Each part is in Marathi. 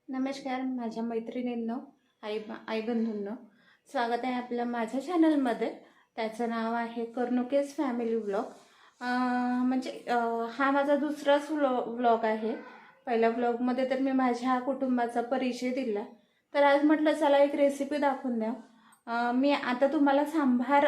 नमस्कार माझ्या मैत्रिणींनो, आई बंधूंनो, स्वागत आहे आपलं माझ्या चॅनलमध्ये. त्याचं नाव आहे कर्णुकेस फॅमिली व्लॉग. हा माझा दुसराच व्लॉग आहे. पहिल्या व्लॉगमध्ये तर मी माझ्या कुटुंबाचा परिचय दिला, तर आज म्हटलं चला एक रेसिपी दाखवून द्या. मी आता तुम्हाला सांबार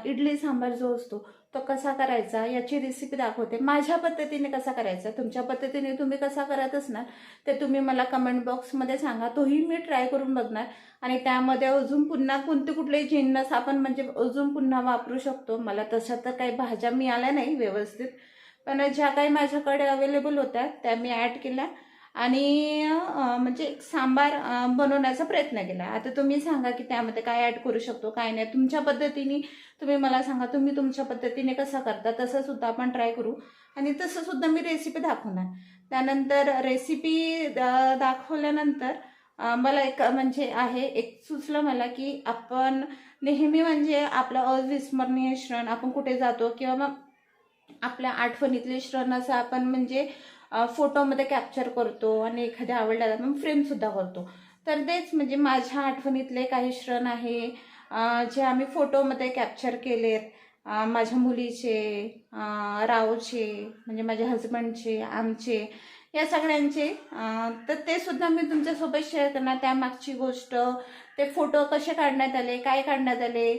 इडली सांबार जो असतो तो कसा करायचा याची रेसिपी दाखवते. माझ्या पद्धतीने कसा करायचा, तुमच्या पद्धतीने तुम्ही कसा करत असणार ते तुम्ही मला कमेंट बॉक्समध्ये सांगा. तोही मी ट्राय करून बघणार आणि त्यामध्ये अजून पुन्हा कुठलेही जिन्नस आपण अजून पुन्हा वापरू शकतो. मला तशा तर काही भाज्या मिळाल्या नाही व्यवस्थित, पण ज्या काही माझ्याकडे अवेलेबल होत्या त्या मी ॲड केल्या आणि सांबार बनवण्याचा प्रयत्न केला. आता तुम्ही सांगा की त्यामध्ये काय ॲड करू शकतो काय नाही. तुमच्या पद्धतीने तुम्ही मला सांगा, तुम्ही तुमच्या पद्धतीने कसा करता तसं सुद्धा आपण ट्राय करू आणि तसं सुद्धा मी रेसिपी दाखवणार. त्यानंतर रेसिपी दाखवल्यानंतर मला एक सुचलं मला की आपण नेहमी आपलं अविस्मरणीय क्षण आपण कुठे जातो किंवा मग आपल्या आठवणीतले क्षण असं आपण फोटोमध्ये कॅप्चर करतो आणि एखाद्या आवडल्याला आपण फ्रेमसुद्धा करतो. तर तेच माझ्या आठवणीतले काही क्षण आहे जे आम्ही फोटोमध्ये कॅप्चर केलेत. माझ्या मुलीचे, रावचे माझ्या हजबंडचे, आमचे, या सगळ्यांचे. तर ते सुद्धा मी तुमच्यासोबत शेअर करणार. त्यामागची गोष्ट, ते फोटो कसे काढण्यात आले, काय काढण्यात आले,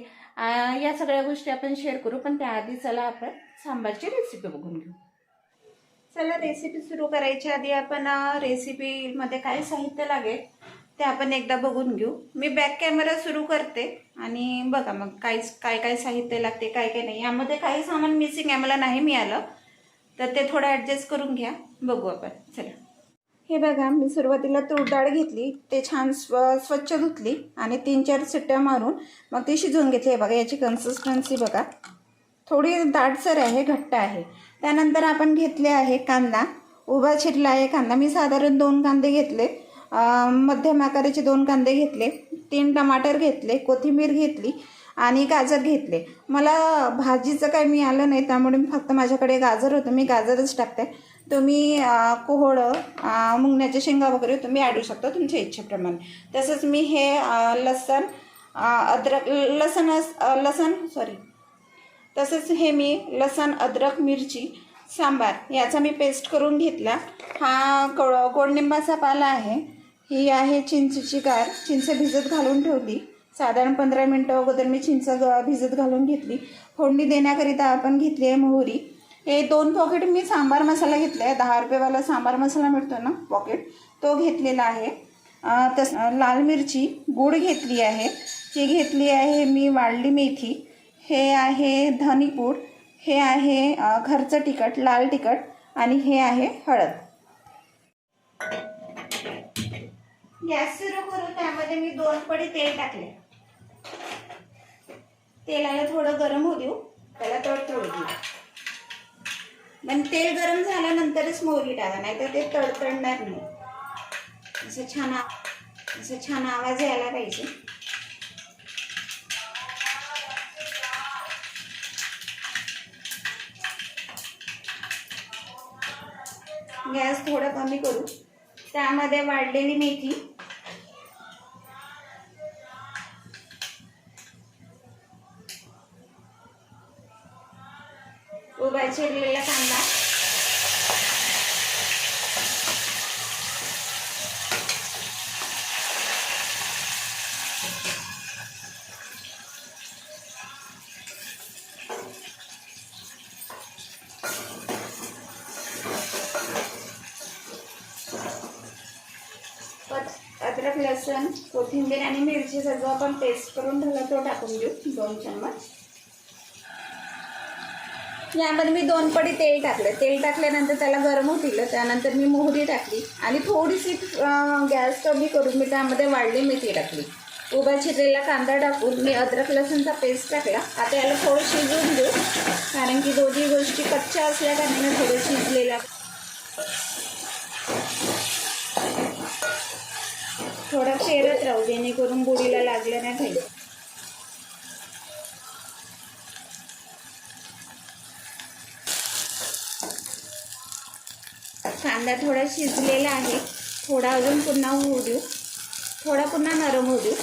या सगळ्या गोष्टी आपण शेअर करू. पण त्याआधी चला आपण सांबारची रेसिपी बघून घेऊ. चला रेसिपी सुरू करायच्या आधी आपण रेसिपीमध्ये काय साहित्य लागेल ते आपण एकदा बघून घेऊ. मी बॅक कॅमेरा सुरू करते आणि बघा मग काय काय साहित्य लागते काय काय नाही. यामध्ये काही सामान मिसिंग आहे, मला नाही मिळालं, तर ते थोडं ॲडजस्ट करून घ्या. बघू आपण. चला हे बघा, मी सुरुवातीला तूर डाळ घेतली, ते छान स्वच्छ धुतली आणि 3-4 शिट्ट्या मारून मग ती शिजवून घेतली. हे बघा याची कन्सिस्टन्सी बघा, थोडी दाटसर आहे, घट्ट आहे. त्यानंतर आपण घेतले आहे कांदा, उभा चिरला आहे कांदा. मी साधारण 2 कांदे घेतले, मध्यम आकाराचे 2 कांदे घेतले, 3 टमाटर घेतले, कोथिंबीर घेतली आणि गाजर घेतले. मला भाजीचं काही मिळालं नाही त्यामुळे फक्त माझ्याकडे गाजर होतं, मी गाजरच टाकते. तुम्ही कोहळं, मुंगण्याच्या शेंगा वगैरे तुम्ही ॲड करू शकता तुमच्या इच्छेप्रमाणे. तसंच मी हे तसंच हे मी लसण, अद्रक, मिरची, सांबार याचा मी पेस्ट करून घेतला. हा गोडनिंबाचा पाला आहे. ही आहे चिंचेची गार, चिंच भिजत घालून ठेवली. साधारण 15 मिनटं अगोदर मी चिंच भिजत घालून घेतली. फोडणी देण्याकरिता आपण घेतली आहे मोहरी. हे 2 पॉकेट मी सांबार मसाला घेतला आहे. 10 रुपयेवाला सांबार मसाला मिळतो ना पॉकेट, तो घेतलेला आहे. लाल मिरची, गूळ घेतली आहे. ही घेतली आहे मी वाळली मेथी. हे आहे धनीपूड, हे आहे घरचं तिखट, लाल तिखट आणि हे आहे हळद. गॅस सुरू करून त्यामध्ये मी 2 पडी तेल टाकले. तेलाला थोडं गरम होऊ देऊ, त्याला तडतडू देऊ. पण तेल गरम झाल्यानंतरच मोहरी टाका, नाहीतर ते तडतडणार नाही. असं छान आवाज यायला पाहिजे. गॅस थोडा कमी करू. त्यामध्ये वाढलेली मेथी, उभा चिरलेला कांदा, अद्रक, लसूण, कोथिंबीर आणि मिरचीचा जो आपण पेस्ट करून ठेवला तो टाकून देऊ 2 चम्मच. यामध्ये मी 2 पडी तेल टाकलं. तेल टाकल्यानंतर त्याला गरम होतील. त्यानंतर मी मोहरी टाकली आणि थोडीशी गॅस कमी करून मी त्यामध्ये वाढली मेथी टाकली. उभा चिरलेला कांदा टाकून मी अद्रक लसूणचा पेस्ट टाकला. आता याला थोडं शिजवून देऊ, कारण की दोन्ही गोष्टी कच्च्या असल्या कारणाने थोडं शिजलेला. थोडा फेरत राहू जेणेकरून बुडीला लागलं नाही पाहिजे. कांदा थोडा शिजलेला आहे, थोडा अजून पुन्हा होऊ देऊ, थोडा पुन्हा नरम होऊ देऊ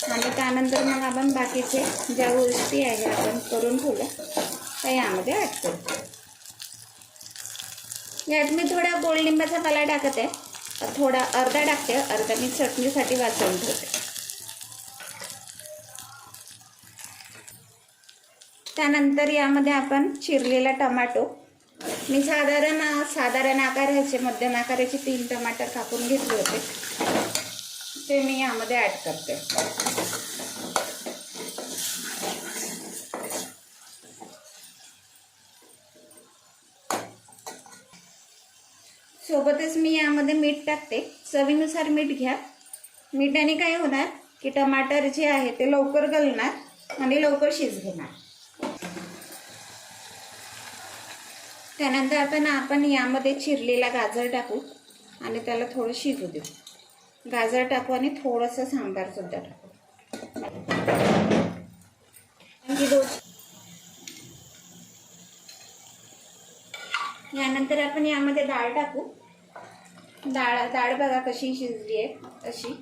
आणि त्यानंतर मग आपण बाकीचे ज्या गोष्टी आहे आपण करून ठेवल्या त्या यामध्ये ॲड करू. यात मी थोडा गोड लिंबाचा पाला टाकत आहे, थोडा अर्धा टाकते, अर्धा मी चटणीसाठी वाचवून ठेवते. त्यानंतर यामध्ये आपण चिरलेला टमाटो, मी साधारण आकाराचे मध्यम आकाराचे 3 टमाटर कापून घेतले होते, ते मी यामध्ये ॲड करते. सोबतच मी यामध्ये मीठ टाकते, चवीनुसार मीठ घ्या. मीठाने काय होणार की टमाटर जे आहे ते लवकर गलणार आणि लवकर शिजणार. त्यानंतर आपण यामध्ये चिरलेला गाजर टाकू आणि त्याला थोडं शिजू देऊ. गाजर टाकू आणि थोडंसं सांबार सुद्धा टाकू. यानंतर आपण यामध्ये डाळ टाकू. डाळ बघा कशी शिजली आहे अशी.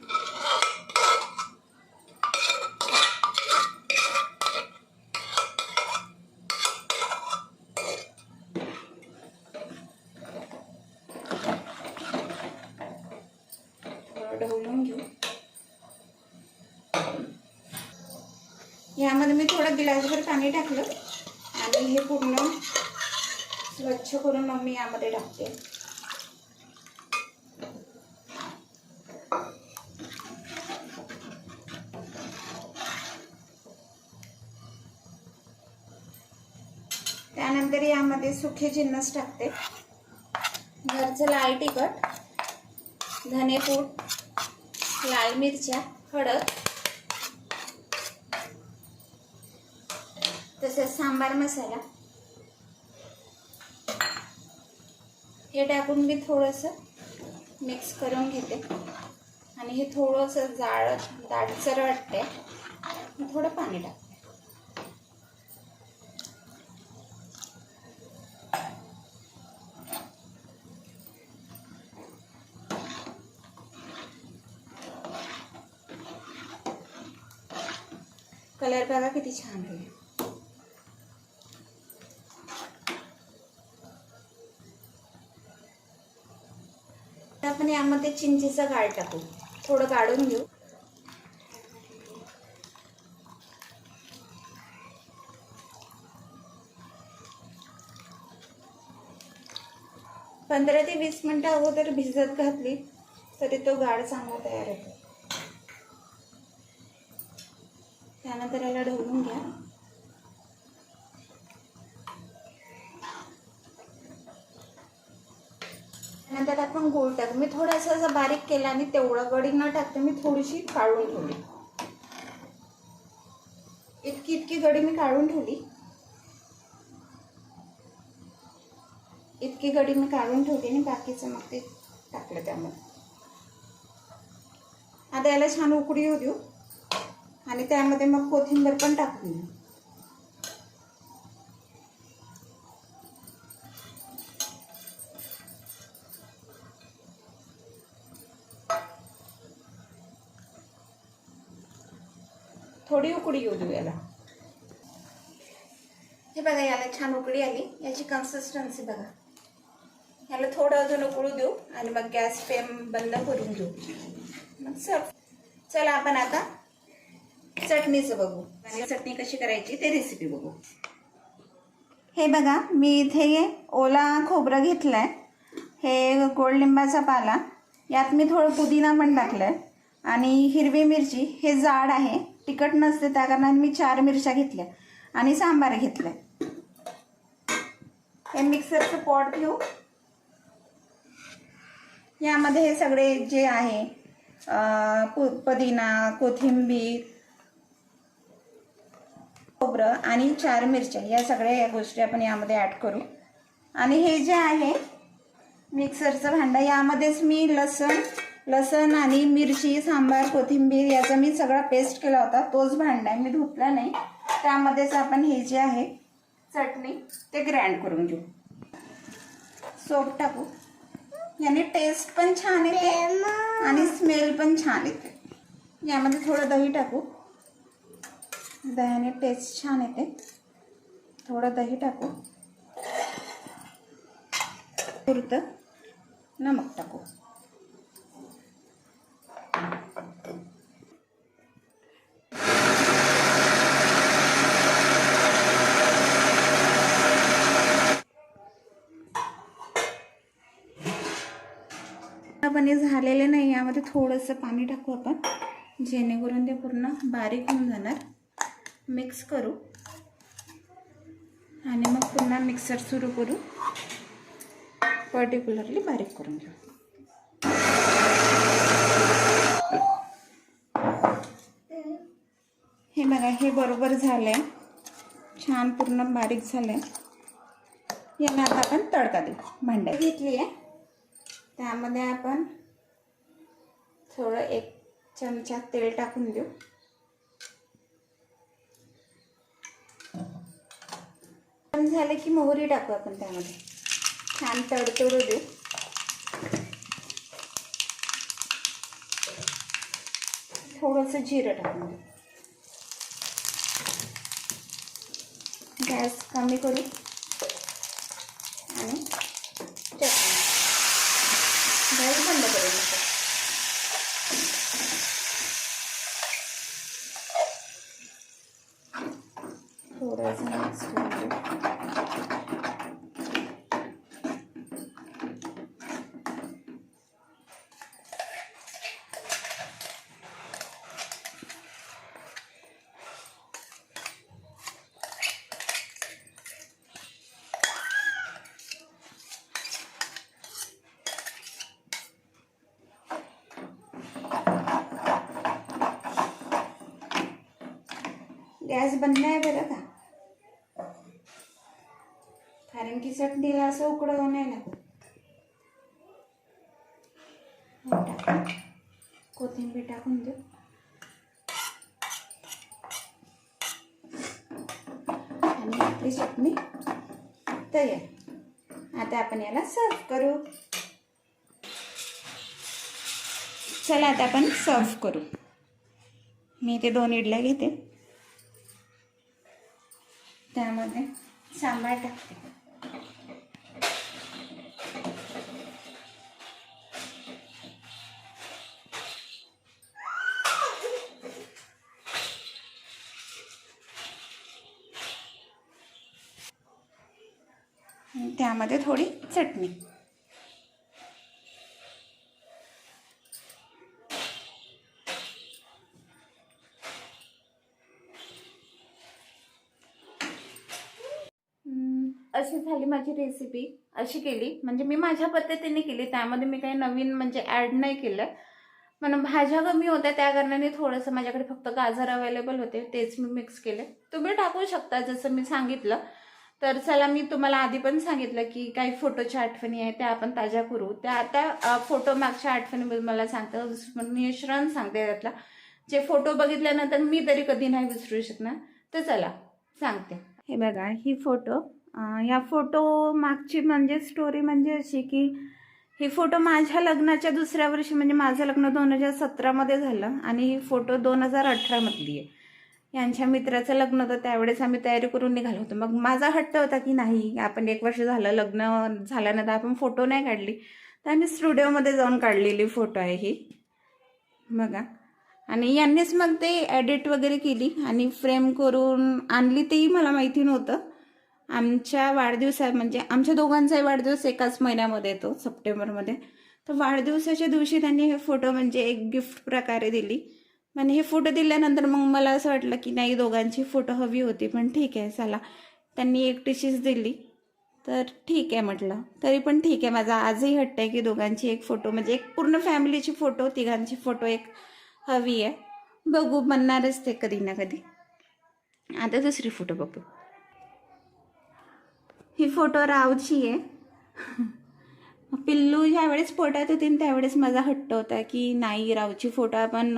ढवळून घेऊ. यामध्ये मी थोडं गिलासभर पाणी टाकलं आणि हे पूर्ण स्वच्छ करून मग मी यामध्ये टाकते. त्यानंतर यामध्ये सुखे जिन्नस टाकते. घरचं लाल तिखट, धनेपूड, लाल मिरच्या, हळद, तसेच सांबार मसाला हे टाकून मी थोडंसं मिक्स करून घेते आणि हे थोडंसं दाटसर वाटते, थोडं पाणी टाकते. कलर बघा किती छान आहे. आपण यामध्ये चिंचेचा गाळ टाकू, थोडं गाळून घेऊ. पंधरा ते 20 मिनिटं अगोदर भिजत घातली तरी तो गाळ चांगला तयार होतो. त्यानंतर याला ढवळून घ्या. नंतर आपण गूळ टाकू. मी थोडासा असं बारीक केला आणि तेवढा गडी न टाकते मी थोडीशी काढून ठेवली. इतकी गडी मी काढून ठेवली. इतकी गडी मी काढून ठेवली आणि बाकीचं मग ते टाकलं त्यामध्ये. आता याला छान उकळी येऊ देऊ आणि त्यामध्ये मग कोथिंबीर पण टाकून देऊ. थोडी उकळी येऊ देऊ याला. हे बघा याला छान उकळी आली. याची कन्सिस्टन्सी बघा. याला थोडं अजून उकळू देऊ आणि मग गॅस फ्लेम बंद करून देऊ. मग चला आपण आता चटणीचं बघू आणि चटणी कशी करायची ते रेसिपी बघू. हे बघा मी इथे ओला खोबरं घेतलंय, हे गोड लिंबाचा पाला, यात मी थोडं पुदिना पण टाकलंय आणि हिरवी मिरची, हे जाड आहे तिखट नसते त्या कारणाने मी 4 मिरच्या घेतल्या आणि सांबार घेतलाय. हे मिक्सरचं पॉट घेऊ. यामध्ये हे सगळे जे आहे पुदिना, कोथिंबीर, खोबरं आणि 4 मिरच्या या सगळ्या गोष्टी आपण यामध्ये ॲड करू. आणि हे जे आहे मिक्सरचं भांडं, यामध्येच मी लसण आणि मिरची, सांबार, कोथिंबीर याचा मी सगळा पेस्ट केला होता. तोच भांडा आहे, मी धुतला नाही. त्यामध्येच आपण हे जे आहे चटणी ते ग्राइंड करून घेऊ. सोप टाकू. याने टेस्ट पण छान येते आणि स्मेल पण छान येते. यामध्ये थोडं दही टाकू, दह्याने टेस्ट छान येते. थोडं दही टाकू, पुरतं नमक टाकू. पण झालेले नाही, यामध्ये थोडंसं पाणी टाकू आपण, जेणेकरून ते पूर्ण बारीक होऊन जाणार. मिक्स करू आणि मग पुन्हा मिक्सर सुरू करू, पर्टिक्युलरली बारीक करून घेऊ. हे बघा, हे बरोबर झालंय, छान पूर्ण बारीक झालंय. याला आता आपण तडका देऊ. भांडी घेतली आहे, त्यामध्ये आपण थोडं 1 चमचा तेल टाकून देऊ. पण झालं की मोहरी टाकू आपण, त्यामध्ये छान तडतडू देऊ. थोडंसं जिरं टाकून देऊ. गॅस कमी करू आणि गॅस बंद करू. थोडंसं मिक्स करून देऊ. गॅस बंद आहे बरं का, कारण की चटणीला असं उकडवून नाही लागत. कोथिंबीर टाकून देऊ आणि आपली चटणी तयार. आता आपण याला सर्व करू. चला आता आपण सर्व करू. मी ते 2 इडल्या घेते, त्यामध्ये सांबार टाकते. त्यामध्ये थोडी चटणी. अशी झाली माझी रेसिपी. अशी केली म्हणजे मी माझ्या पद्धतीने केली, त्यामध्ये मी काही नवीन म्हणजे ॲड नाही केलं. म्हणून भाज्या कमी होत्या, त्या कारणाने थोडंसं माझ्याकडे फक्त गाजर अवेलेबल होते, तेच मी मिक्स केले. तुम्ही टाकू शकता जसं मी सांगितलं. तर चला, मी तुम्हाला आधी पण सांगितलं की काही फोटोच्या आठवणी आहे त्या आपण ताज्या करू. त्या आता फोटो मागच्या आठवणी मला सांगतं, मिश्रण सांगते त्यातला, जे फोटो बघितल्यानंतर मी तरी कधी नाही विसरू शकणार. तर चला सांगते. हे बघा, ही फोटो, या फोटो मागची म्हणजे स्टोरी म्हणजे अशी की ही फोटो माझ्या लग्नाच्या दुसऱ्या वर्षी, म्हणजे माझं लग्न 2017 झालं आणि ही फोटो 2018 आहे. यांच्या मित्राचं लग्न होतं, त्यावेळेस आम्ही तयारी करून निघालो होतो. मग माझा हट्ट होता की नाही, आपण 1 वर्ष झालं लग्न झाल्यानंतर आपण फोटो नाही काढली, तर आम्ही स्टुडिओमध्ये जाऊन काढलेली फोटो आहे ही बघा. आणि यांनीच मग ते एडिट वगैरे केली आणि फ्रेम करून आणली, तेही मला माहिती नव्हतं. आमच्या वाढदिवसा म्हणजे आमच्या दोघांचाही वाढदिवस एकाच महिन्यामध्ये येतो, सप्टेंबरमध्ये. तर वाढदिवसाच्या दिवशी त्यांनी हे फोटो म्हणजे एक गिफ्ट प्रकारे दिली. आणि हे फोटो दिल्यानंतर मग मला असं वाटलं की नाही, दोघांची फोटो हवी होती, पण ठीक आहे चला, त्यांनी एकटीशीच दिली तर ठीक आहे म्हटलं. तरी पण ठीक आहे, माझा आजही हट्ट आहे की दोघांची एक फोटो म्हणजे एक पूर्ण फॅमिलीची फोटो, तिघांची फोटो एक हवी आहे. बघू, बनणारच ते कधी ना कधी. आता दुसरी फोटो बघू. ही फोटो रावची आहे. पिल्लू ज्यावेळेस पोटात होती त्यावेळेस माझा हट्ट होता की नाही, रावची फोटो आपण,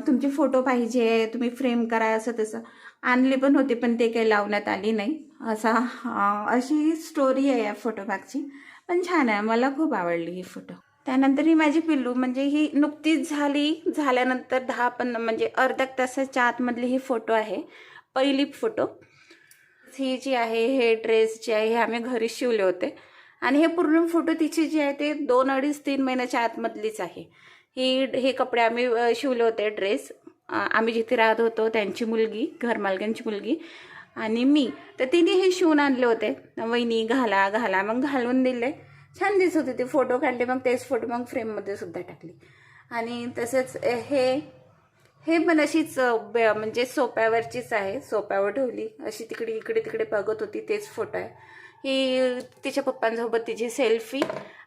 तुमची फोटो पाहिजे, तुम्ही फ्रेम करा, असं तसं. आणली पण होती, पण ते काही लावण्यात आली नाही. अशी स्टोरी आहे या फोटोमागची. पण छान आहे, मला खूप आवडली ही फोटो. त्यानंतर ही माझी पिल्लू, म्हणजे ही नुकतीच झाल्यानंतर 10-15 म्हणजे अर्ध्या तासाच्या आतमधली ही फोटो आहे, पहिली फोटो. ही जी आहे, हे ड्रेस जे आहे हे आम्ही घरी शिवले होते आणि हे पूर्ण फोटो तिची जी आहे ते 2-2.5-3 महिन्याच्या आतमधलीच आहे. हे कपडे आम्ही शिवले होते, ड्रेस. आम्ही जिथे राहत होतो त्यांची मुलगी, घरमालकांची मुलगी आणि मी, तर तिने हे शिवून आणले होते. वहिनी घाला घाला, मग घालून दिले, छान दिसत होते ते. फोटो काढले, मग तेच फोटो मग फ्रेममध्ये सुद्धा टाकले. आणि तसंच हे पण अशीच म्हणजे सोप्यावरचीच आहे, सोप्यावर ठेवली अशी, तिकडे इकडे तिकडे बघत होती, तेच फोटो आहे. ही तिच्या पप्पांसोबत तिची सेल्फी,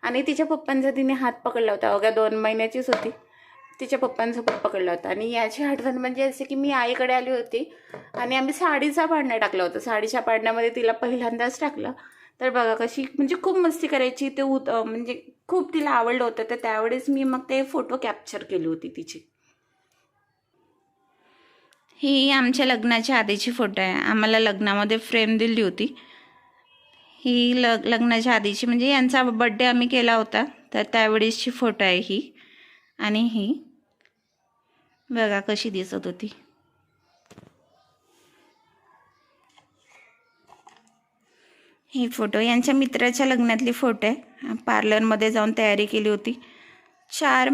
आणि तिच्या पप्पांचा तिने हात पकडला होता, अवघ्या 2 महिन्याचीच होती, तिच्या पप्पांसोबत पकडला होता. आणि याची आठवण म्हणजे असे की मी आईकडे आली होती आणि आम्ही साडीचा पाळणा टाकला होता. साडीच्या पाळण्यामध्ये तिला पहिल्यांदाच टाकलं. तर बघा कशी म्हणजे खूप मस्ती करायची ते, म्हणजे खूप तिला आवडलं होतं. तर त्यावेळेस मी मग ते फोटो कॅप्चर केली होती तिची. ही आमच्या लग्नाच्या आधीची फोटो आहे. आम्हाला लग्नामध्ये फ्रेम दिली होती. ही लग्नाच्या आधीची, म्हणजे यांचा बड्डे आम्ही केला होता, तर त्यावेळेसची फोटो आहे ही. आणि ही बघा कशी दिसत होती. ही फोटो यांच्या मित्राच्या लग्नातली फोटो आहे. पार्लरमध्ये जाऊन तयारी केली होती. 4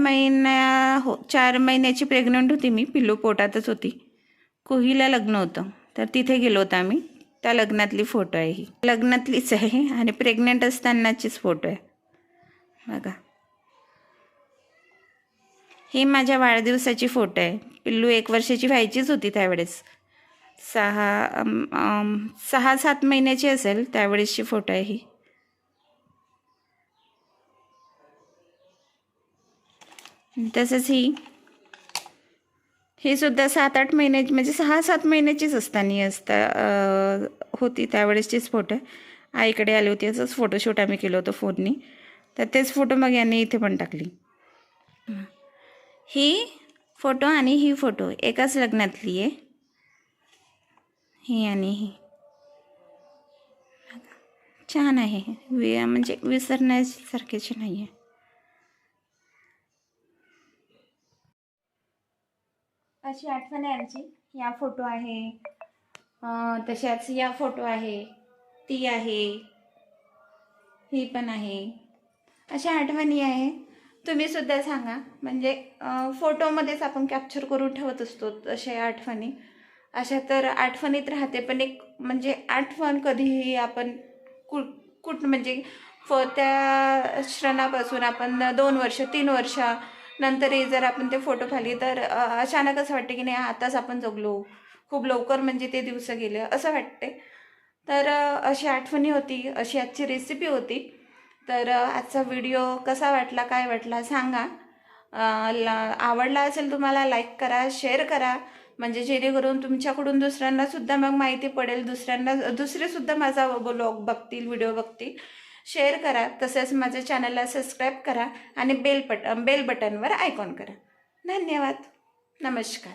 महिन्याची प्रेग्नंट होती मी, पिल्लू पोटातच होती. कुहीला लग्न होतं, तर तिथे गेलो होतो आम्ही. त्या लग्नातली फोटो आहे ही, लग्नातलीच आहे आणि प्रेग्नंट असतानाचीच फोटो आहे बघा. ही माझ्या वाढदिवसाची फोटो आहे. पिल्लू 1 वर्षाची व्हायचीच होती त्यावेळेस, 6-7 महिन्याची असेल त्यावेळेसची फोटो आहे ही. तसंच ही सुद्धा 7-8 महिन्याची, म्हणजे 6-7 महिन्याचीच होती त्यावेळेसचीच फोटो आहे. आईकडे आली होती, असंच फोटोशूट आम्ही केलं होतं फोननी, तर तेच फोटो मग यांनी इथे पण टाकली. ही फोटो आणि ही फोटो एकाच लग्नातली आहे, ही आणि ही. छान आहे, म्हणजे विसरण्यासारखेच नाही आहे. अशी आठवण आहे आमची. या फोटो आहे, तशाच या फोटो आहे, ती आहे, ही पण आहे. अशा आठवणी आहे. तुम्ही सुद्धा सांगा, म्हणजे फोटोमध्येच आपण कॅप्चर करून ठेवत असतो अशा आठवणी. अशा तर आठवणीत राहते, पण एक म्हणजे आठवण कधीही आपण म्हणजे त्या क्षणापासून आपण 2 वर्ष 3 वर्ष नंतरही जर आपण ते फोटो पाहिले तर अचानक असं वाटते की नाही, आताच आपण जगलो, खूप लवकर म्हणजे ते दिवस गेले असं वाटते. तर अशी आठवणी होती, अशी आजची रेसिपी होती. तर आजचा व्हिडिओ कसा वाटला, काय वाटला सांगा. आवडला असेल तुम्हाला लाईक करा, शेअर करा, म्हणजे जेणेकरून तुमच्याकडून दुसऱ्यांनासुद्धा मग माहिती पडेल, दुसरेसुद्धा माझा ब्लॉग बघतील, व्हिडिओ बघतील. शेअर करा, तसेच माझ्या चॅनलला सबस्क्राईब करा आणि बेल बटनवर आयकॉन करा. धन्यवाद. नमस्कार.